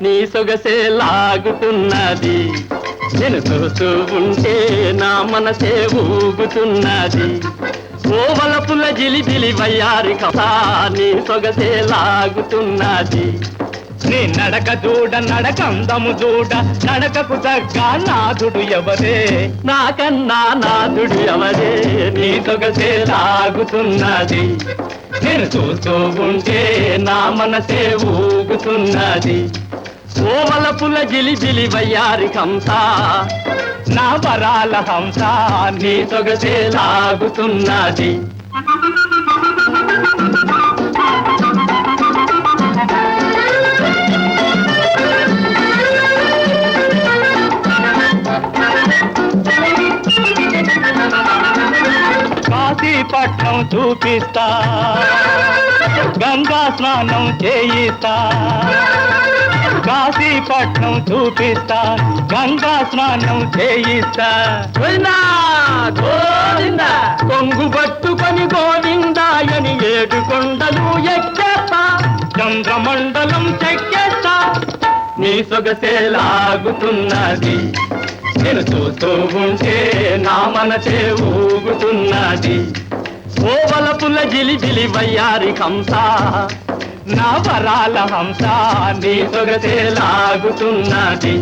నీ సొగసే లాగుతున్నది, నేను చూస్తూ ఉంటే నా మనసే ఊగుతున్నది. ఓవలపుల జిలిబిలి వయ్యారి కథా, నీ సొగసే లాగుతున్నది. నీ నడక చూడ నడకందము చూడ, నడకకు తగ్గ నాథుడు ఎవరే, నాకన్నా నాథుడు ఎవరే. నీ సొగసే లాగుతున్నది, నేను చూస్తూ ఉంటే నా మనసే ఊగుతున్నది. ఓవలపుల జిలిబిలి వయ్యారి కంస, నా వరాల హంస, నీ సొగసే లాగుతున్నది. కాశీపట్నం చూపిస్తా, గంగా స్నానం చేయిస్తా. కాశీపట్నం చూపిస్తా, గంగా స్నానం చేయిస్తా. గోవిందా కొంగు పట్టుకొని గోవిందాయని 7 కొండలు ఎక్కేస్తా, చంద్రమండలం చెక్కేస్తా. నీ సొగసే లాగుతున్నది, నేను చూస్తూ ఉంటే నా మనసే ఊగుతున్నది. ఓవలపుల జిలిబిలి వయ్యారి కంస, నా వరాల హంస, నీ సొగసే లాగుతున్నది.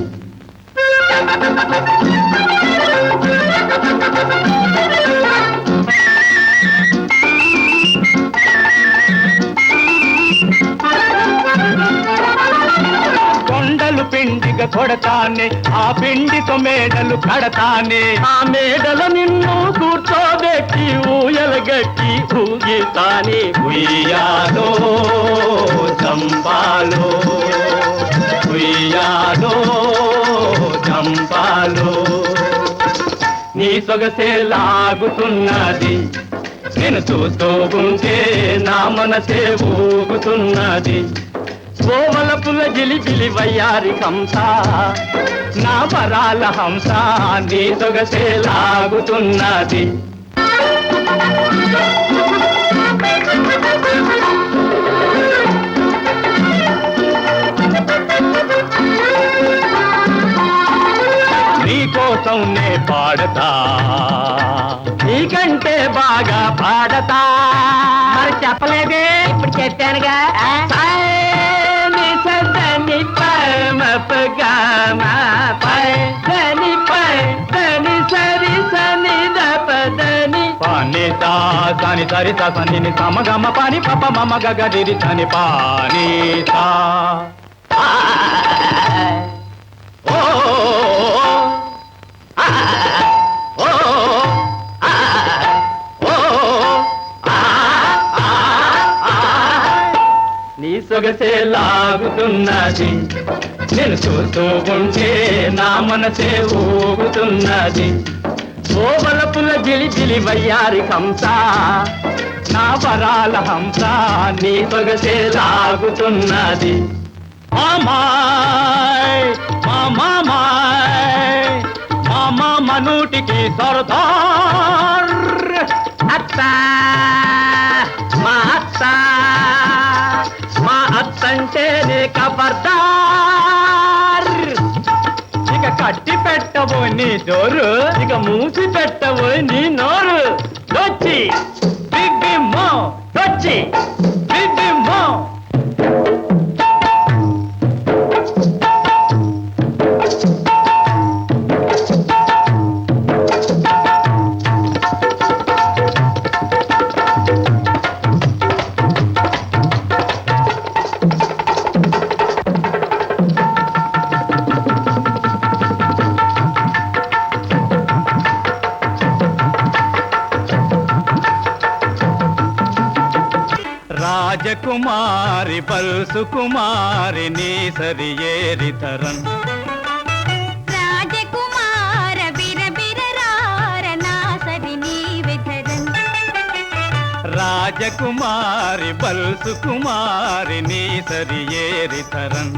కొండలు పిండిగా కొడతానే, ఆ పిండితో మేడలు కడతానే. ఆ మేడల నిన్ను కూర్చోబెట్టి ఊయలగట్టి ఊగితానే. ఉయ్యాలో చంపాలో, ఉయ్యాలో చంపాలో. నీ సొగసే లాగుతున్నది, నేను చూస్తూ ఉంటే నా మనసే ఊగుతున్నది. ఓవలపుల జిలిబిలి వయ్యారి కంస, నా వరాల హంస, నీ సొగసే లాగుతున్నది. నీకోసం నే పాడతా, నీకంటే బాగా పాడతా. మరి చెప్పలేదే, ఇప్పుడు చెప్పానుగా. ని సదని పమపగమ పదని పదని సరి సని దపదని. పానితా సని సరిత సని సమగమ పాని పప మమ గగదిరి సని పానితా. ఓ ఓ నీ సొగసే లాగుతున్నది, నేను చూస్తూ ఉంటే నా మనసే ఊగుతున్నది. ఓవలపుల జిలిబిలి వయ్యారి కంస, నా వరాల హంస, నీ సొగసే లాగుతున్నది. మామాయ్ మామాయ్ మామా మనూటికి సరదార్. అత్త మా అత్త, మా అత్తంటే నీ కబర్దార్. ఇక కట్టి పెట్టబో నీ జోరు, ఇక మూసి పెట్టబోయి నీ నోరు. దొచ్చి బిగ్గిమ్మో, దొచ్చి బిగ్గిమ్మో. రాజకుమారి పల్సు కుమారి నీ సరి ఏరితరన్. రాజకుమార బిరబిరరార నా సరి నీవెధరన్. రాజకుమారి పల్సు కుమారి నీ సరి ఏరితరన్.